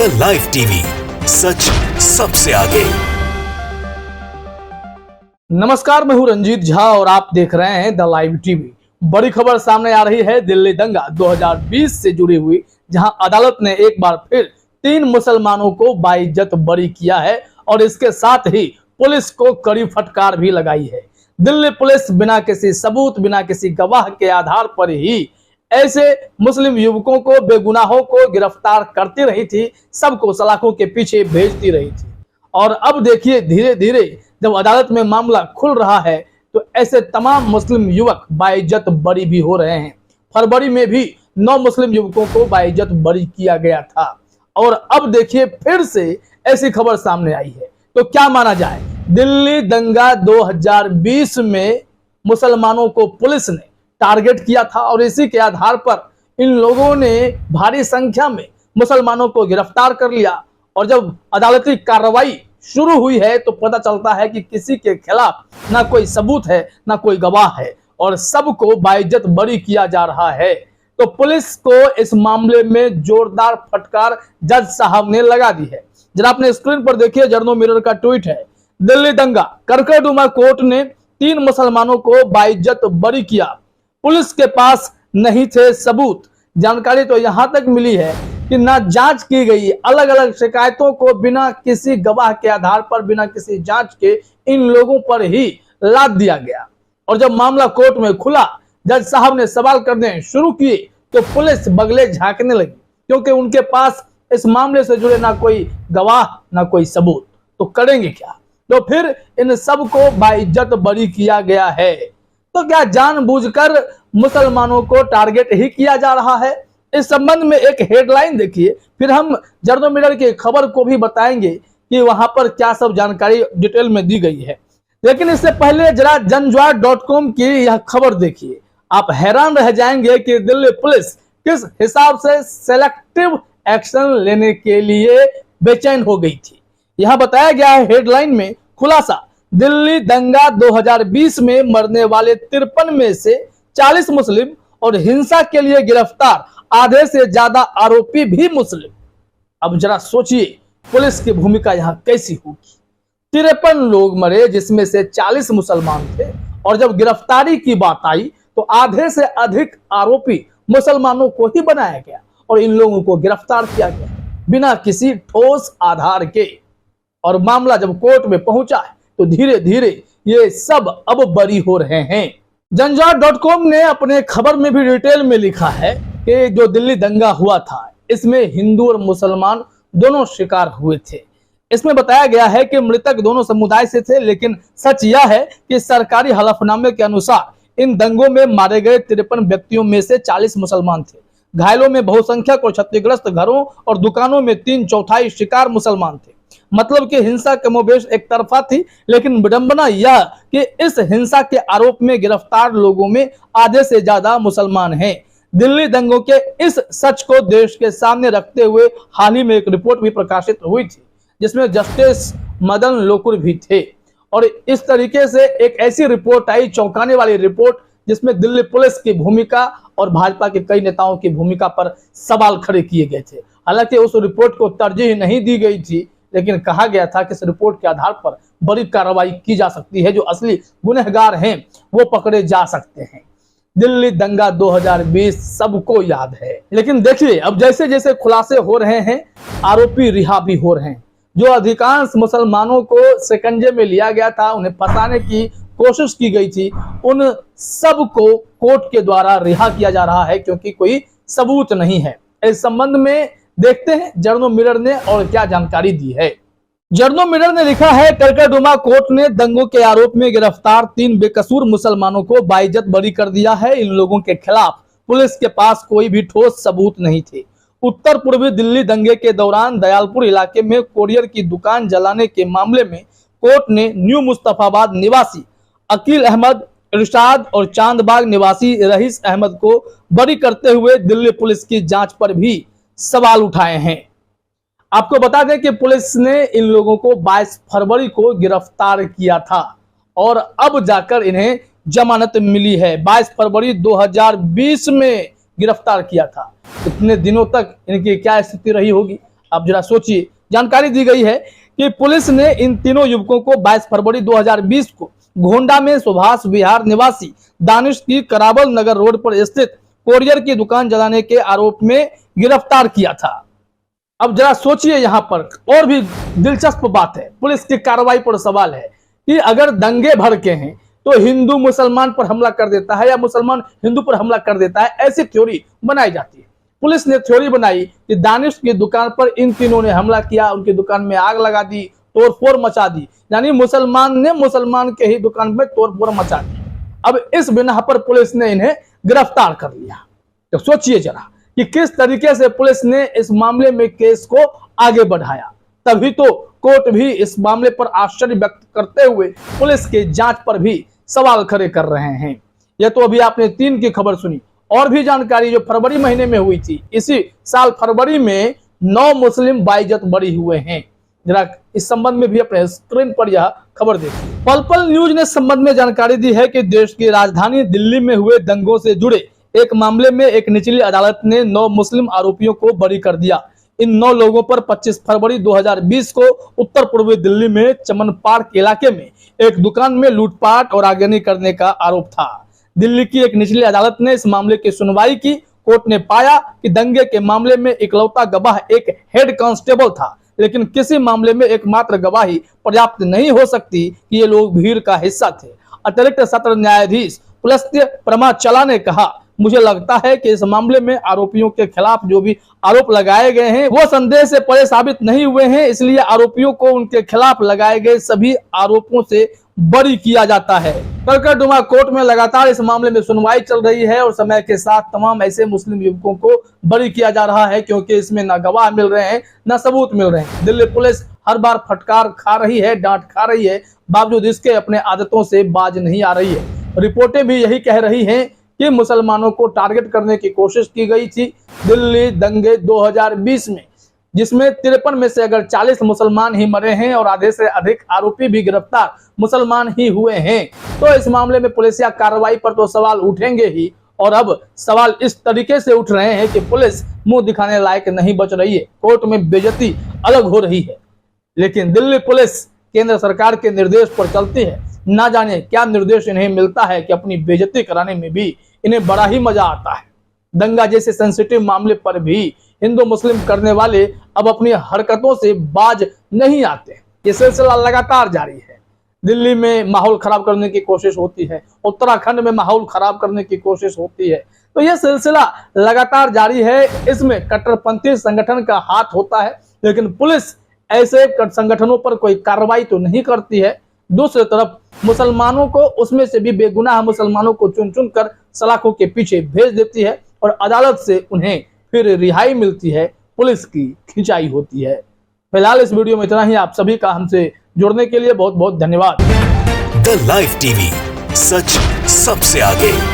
The live TV, सच सबसे आगे। नमस्कार, मैं हूं रंजीत झा और आप देख रहे हैं द लाइव टीवी। बड़ी खबर सामने आ रही है दिल्ली दंगा 2020 से जुड़ी हुई, जहां अदालत ने एक बार फिर 3 मुसलमानों को बाइज्जत बरी किया है और इसके साथ ही पुलिस को कड़ी फटकार भी लगाई है। दिल्ली पुलिस बिना किसी सबूत, बिना किसी गवाह के आधार पर ही ऐसे मुस्लिम युवकों को, बेगुनाहों को गिरफ्तार करती रही थी, सबको सलाखों के पीछे भेजती रही थी। और अब देखिए, धीरे धीरे जब अदालत में मामला खुल रहा है तो ऐसे तमाम मुस्लिम युवक बाइज्जत बरी भी हो रहे हैं। फरवरी में भी 9 मुस्लिम युवकों को बाइज्जत बरी किया गया था और अब देखिए फिर से ऐसी खबर सामने आई है। तो क्या माना जाए, दिल्ली दंगा 2020 में मुसलमानों को पुलिस ने टारगेट किया था और इसी के आधार पर इन लोगों ने भारी संख्या में मुसलमानों को गिरफ्तार कर लिया। और जब अदालती कार्रवाई शुरू हुई है तो पता चलता है कि किसी के खिलाफ ना कोई सबूत है, ना कोई गवाह है और सबको बाइज्जत बरी किया जा रहा है। तो पुलिस को इस मामले में जोरदार फटकार जज साहब ने लगा दी है। जरा अपने स्क्रीन पर देखिए, जर्नल मिरर का ट्वीट है। दिल्ली दंगा, करकरदुमा कोर्ट ने 3 मुसलमानों को बाइज्जत बरी किया। पुलिस के पास नहीं थे सबूत। जानकारी तो यहां तक मिली है कि ना जांच की गई, अलग अलग शिकायतों को बिना किसी गवाह के आधार पर, बिना किसी जांच के इन लोगों पर ही लाद दिया गया। और जब मामला कोर्ट में खुला, जज साहब ने सवाल करने शुरू किए तो पुलिस बगले झांकने लगी, क्योंकि उनके पास इस मामले से जुड़े ना कोई गवाह, ना कोई सबूत। तो करेंगे क्या? तो फिर इन सबको बाइज्जत बरी किया गया है। तो क्या जानबूझकर मुसलमानों को टारगेट ही किया जा रहा है? इस संबंध में एक हेडलाइन देखिए, फिर हम जर्नल मिरर की खबर को भी बताएंगे कि वहां पर क्या सब जानकारी डिटेल में दी गई है। लेकिन इससे पहले जरा जनजुआ.com की यह खबर देखिए। आप हैरान रह जाएंगे कि दिल्ली पुलिस किस हिसाब से सेलेक्टिव एक्शन लेने के लिए बेचैन हो गई थी। यहां बताया गया है हेडलाइन में, खुलासा, दिल्ली दंगा 2020 में मरने वाले 53 में से 40 मुस्लिम और हिंसा के लिए गिरफ्तार आधे से ज्यादा आरोपी भी मुस्लिम। अब जरा सोचिए पुलिस की भूमिका यहां कैसी होगी। 53 लोग मरे, जिसमें से 40 मुसलमान थे, और जब गिरफ्तारी की बात आई तो आधे से अधिक आरोपी मुसलमानों को ही बनाया गया और इन लोगों को गिरफ्तार किया गया बिना किसी ठोस आधार के। और मामला जब कोर्ट में पहुंचा है तो धीरे धीरे ये सब अब बरी हो रहे हैं। जनजुआ.com ने अपने खबर में भी डिटेल में लिखा है कि जो दिल्ली दंगा हुआ था, इसमें हिंदू और मुसलमान दोनों शिकार हुए थे। इसमें बताया गया है कि मृतक दोनों समुदाय से थे, लेकिन सच यह है कि सरकारी हलफनामे के अनुसार इन दंगों में मारे गए 53 व्यक्तियों में से 40 मुसलमान थे। घायलों में बहुसंख्यक और क्षतिग्रस्त घरों और दुकानों में 3/4 शिकार मुसलमान थे। मतलब कि हिंसा कमोबेश एक तरफा थी, लेकिन विडंबना यह कि इस हिंसा के आरोप में गिरफ्तार लोगों में आधे से ज्यादा मुसलमान हैं। दिल्ली दंगों के इस सच को देश के सामने रखते हुए हाल ही में एक रिपोर्ट भी प्रकाशित हुई थी, जिसमें जस्टिस मदन लोकुर भी थे। और इस तरीके से एक ऐसी रिपोर्ट आई, चौंकाने वाली रिपोर्ट, जिसमें दिल्ली पुलिस की भूमिका और भाजपा के कई नेताओं की भूमिका पर सवाल खड़े किए गए थे। हालांकि उस रिपोर्ट को तरजीह नहीं दी गई थी, लेकिन कहा गया था कि इस रिपोर्ट के आधार पर बड़ी कार्रवाई की जा सकती है, जो असली गुनहगार हैं वो पकड़े जा सकते हैं। दिल्ली दंगा 2020 सबको याद है, लेकिन देखिए अब जैसे जैसे खुलासे हो रहे हैं, आरोपी रिहा भी हो रहे हैं। जो अधिकांश मुसलमानों को शिकंजे में लिया गया था, उन्हें फंसाने की कोशिश की गई थी, उन सबको कोर्ट के द्वारा रिहा किया जा रहा है, क्योंकि कोई सबूत नहीं है। इस संबंध में देखते हैं जर्नल मिरर ने और क्या जानकारी दी है। जर्नल मिरर ने लिखा है, करकरदुमा कोर्ट ने दंगों के आरोप में गिरफ्तार 3 बेकसूर मुसलमानों को बाइज्जत बरी कर दिया है। इन लोगों के खिलाफ पुलिस के पास कोई भी ठोस सबूत नहीं थे। उत्तर पूर्वी दिल्ली दंगे के दौरान दयालपुर इलाके में कोरियर की दुकान जलाने के मामले में कोर्ट ने न्यू मुस्तफाबाद निवासी अकील अहमद, इरशाद और चांदबाग निवासी रईस अहमद को बरी करते हुए दिल्ली पुलिस की जांच पर भी सवाल उठाए हैं। आपको बता दें कि पुलिस ने इन लोगों को 22 फरवरी को गिरफ्तार किया था और अब जाकर इन्हें जमानत मिली है। 22 फरवरी 2020 में गिरफ्तार किया था। इतने दिनों तक इनकी क्या स्थिति रही होगी, आप जरा सोचिए, जानकारी दी गई है कि पुलिस ने इन तीनों युवकों को 22 फरवरी 2020 को गोंडा में सुभाष विहार निवासी दानिश की करावल नगर रोड पर स्थित कोरियर की दुकान जलाने के आरोप में गिरफ्तार किया था। अब जरा सोचिए, यहाँ पर और भी दिलचस्प बात है, पुलिस की कार्रवाई पर सवाल है कि अगर दंगे भड़के हैं तो हिंदू मुसलमान पर हमला कर देता है या मुसलमान हिंदू पर हमला कर देता है, ऐसी थ्योरी बनाई जाती है। पुलिस ने थ्योरी बनाई कि दानिश की दुकान पर इन तीनों ने हमला किया, उनकी दुकान में आग लगा दी, तोड़फोड़ मचा दी, यानी मुसलमान ने मुसलमान के ही दुकान में तोड़फोड़ मचा दी। अब इस बिना पर पुलिस ने इन्हें गिरफ्तार कर लिया। तो सोचिए जरा कि किस तरीके से पुलिस ने इस मामले में केस को आगे बढ़ाया। तभी तो कोर्ट भी इस मामले पर आश्चर्य व्यक्त करते हुए पुलिस के जांच पर भी सवाल खड़े कर रहे हैं। यह तो अभी आपने 3 की खबर सुनी, और भी जानकारी जो फरवरी महीने में हुई थी, इसी साल फरवरी में 9 मुस्लिम बाइज्जत बरी हुए हैं। जरा इस संबंध में भी अपने स्क्रीन पर यह खबर देखिए। पल पल न्यूज ने इस संबंध में जानकारी दी है कि देश की राजधानी दिल्ली में हुए दंगों से जुड़े एक मामले में एक निचली अदालत ने 9 मुस्लिम आरोपियों को बरी कर दिया। इन 9 लोगों पर 25 फरवरी 2020 को उत्तर पूर्वी दिल्ली में चमन पार्क इलाके में एक दुकान में लूटपाट और आगजनी करने का आरोप था। दिल्ली की एक निचली अदालत ने इस मामले की सुनवाई की। कोर्ट ने पाया कि दंगे के मामले में इकलौता गवाह एक हेड कांस्टेबल था, लेकिन किसी मामले में एकमात्र गवाही पर्याप्त नहीं हो सकती कि ये लोग भीड़ का हिस्सा थे। अतिरिक्त सत्र न्यायाधीश पुलस्त्य प्रमा ने कहा, मुझे लगता है कि इस मामले में आरोपियों के खिलाफ जो भी आरोप लगाए गए हैं वो संदेह से परे साबित नहीं हुए हैं, इसलिए आरोपियों को उनके खिलाफ लगाए गए सभी आरोपों से बरी किया जाता है। कलकत्ता कोर्ट में लगातार इस मामले में सुनवाई चल रही है और समय के साथ तमाम ऐसे मुस्लिम युवकों को बरी किया जा रहा है, क्योंकि इसमें न गवाह मिल रहे हैं न सबूत मिल रहे हैं। दिल्ली पुलिस हर बार फटकार खा रही है, डांट खा रही है, बावजूद इसके अपने आदतों से बाज नहीं आ रही है। रिपोर्टें भी यही कह रही हैं कि मुसलमानों को टारगेट करने की कोशिश की गई थी दिल्ली दंगे 2020 में, जिसमें 53 में से अगर 40 मुसलमान ही मरे हैं और आधे से अधिक आरोपी भी गिरफ्तार मुसलमान ही हुए हैं, तो इस मामले में पुलिसिया कार्रवाई पर तो सवाल उठेंगे ही। और अब सवाल इस तरीके से उठ रहे हैं कि पुलिस मुंह दिखाने लायक नहीं बच रही है, कोर्ट में बेइज्जती अलग हो रही है। लेकिन दिल्ली पुलिस केंद्र सरकार के निर्देश पर चलती है, ना जाने क्या निर्देश इन्हें मिलता है कि अपनी बेइज्जती कराने में भी इन्हें बड़ा ही मजा आता है। दंगा जैसे सेंसिटिव मामले पर भी हिंदू मुस्लिम करने वाले अब अपनी हरकतों से बाज नहीं आते। ये सिलसिला लगातार जारी है। दिल्ली में माहौल खराब करने की कोशिश होती है, उत्तराखंड में माहौल खराब करने की कोशिश होती है, तो यह सिलसिला लगातार जारी है। इसमें कट्टरपंथी संगठन का हाथ होता है, लेकिन पुलिस ऐसे संगठनों पर कोई कार्रवाई तो नहीं करती है। दूसरी तरफ मुसलमानों को, उसमें से भी बेगुनाह मुसलमानों को चुन चुन कर सलाखों के पीछे भेज देती है और अदालत से उन्हें फिर रिहाई मिलती है, पुलिस की खिंचाई होती है। फिलहाल इस वीडियो में इतना ही। आप सभी का हमसे जुड़ने के लिए बहुत बहुत धन्यवाद। द लाइव टीवी, सच सबसे आगे।